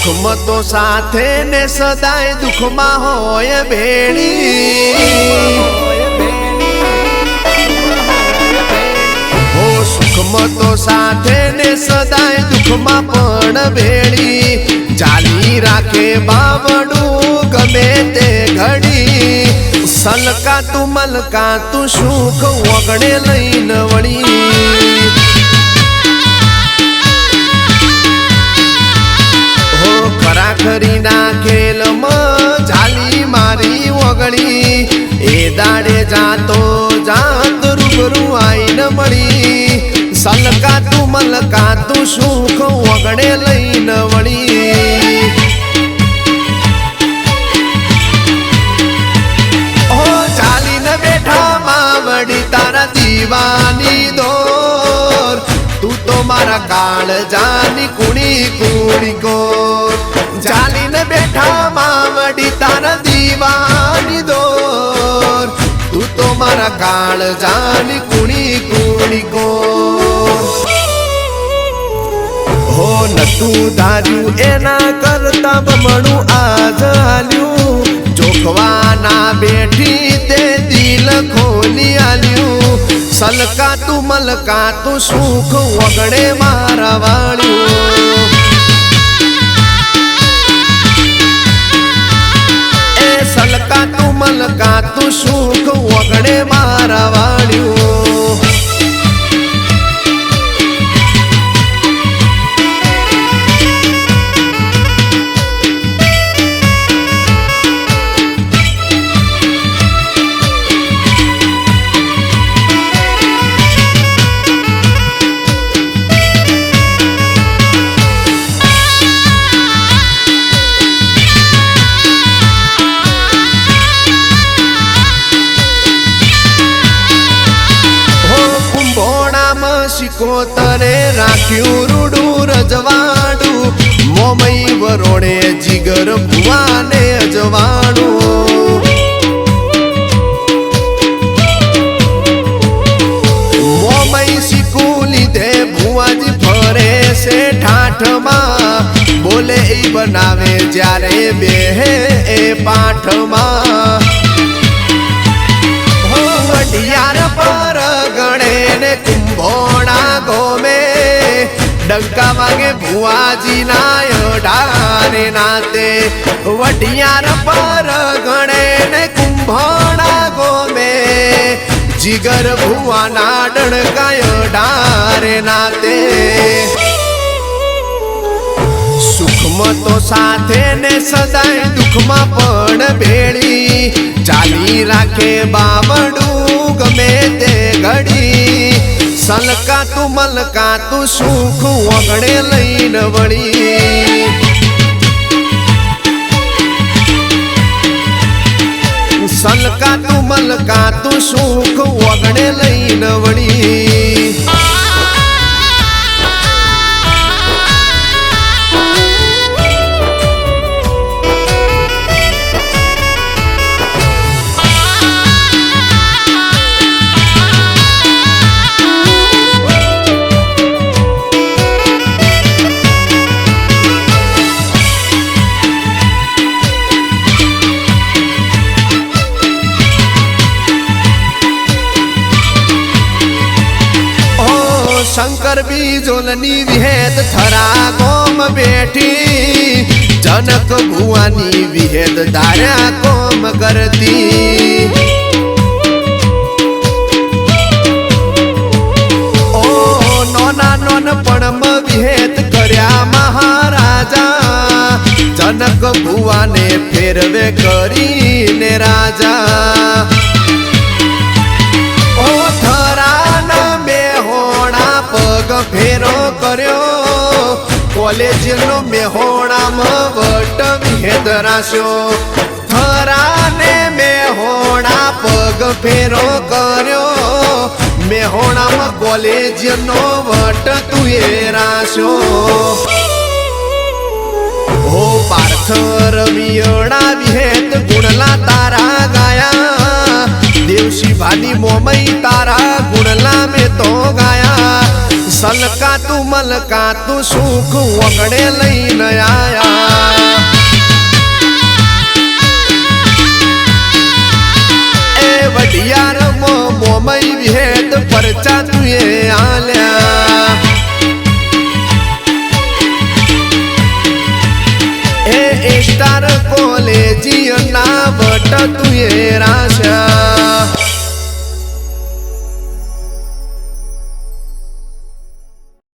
સુખમાં તો સાથે ને સદાય દુઃખમાં હોય ભેળી। હો સુખમાં તો સાથે ને સદાય દુઃખમાં પણ ભેળી। ચાલી રાખે બાવડું ગમે તે ઘડી। સલકા તું મલકા તું સુખ વગડે લઈને વળી। ખરી ના ખેલમાં ઝાલી મારી વગડી। એ દાડે જાતો જાત રૂબરૂ આઈને મળી। સલકા તું મલકા તું સુખ વગડે લઈને વળી। ઓ ચાલીને બેઠા માવડી તારા દીવાની દોર। તું તો મારા કાળ જાની કુણી કુણી કોર। ચાલીને બેઠા માવડી તારા દીવાની દોર। તું તો મારા કાળ જાની કુણી કુણી કોર। હો નતું ધાર્યું એના કરતા બમણું આજ હાલ્યું। જોખવાના બેઠી તે દિલ ખોલી આલ્યું। સલકા તું મલકા તું સુખ વગડે મારા વાળ્યું। સલકા તું મલકા તું સુખ વગડે મારા વાળ્યું। સિકોતરે રાખ્યું રૂડું રજવાડું। મોમઈ વરોડે જીગર ભુવાને અજવાડું। મોમઈ સિકુ લીધે ભુવાજી ફરે છે ઠાઠમાં। બોલે એ બનાવે જ્યારે બેહે એ પાઠમાં। વઢિયાર પર ગણે ને કુંભોણા ગોમે। ડંકા વાગે ભુવાજી ના અઢારે નાતે। વઢિયાર પર ગણે ને કુંભોણા ગોમે। જીગર ભુવાના ડણકા અઢારે નાતે। સુખમાં તો સાથે ને સદાય દુઃખમાં પણ ભેળી। ચાલી રાખે બાવડું ગમે તે ઘડી। સલકા તું મલકા તું સુખ વગડે લઈને વળી। સલકા તું મલકા તું સુખ વગડે લઈને વળી। શંકર બીજોલની વિહેદ થરા કોમ બેઠી। જનક ભુવાની વિહેદ ધાર્યા કોમ કરતી। ઓ નોના નોન પણ વિહેદ કર્યા મહારાજા। જનક ભુવાને ફેરવે કરીને રાજા। ઓ થરાના પગ ફેરો કર્યો। કોલેજ નો મેહોણામાં વટ વિહેદ રાખ્યો। થરાને મેહોણા પગ ફેરો કર્યો। મેહોણામાં કોલેજ નો વટ તું એ રાખ્યો। હો પાર્થ રવિયણા વિહેદ ગુણલા તારા ગાયા। દેવશી ભાની મોમઈ તારા ગુણલા મેં તો ગાયા। સલકાતું મલકાતું સુખ વગડે લઈને આયા એ વઢિયાર મોમઈ વિહેત પરચા તુએ આલ્યા એ સ્ટાર કોલેજી ના વટ તુએ રાશા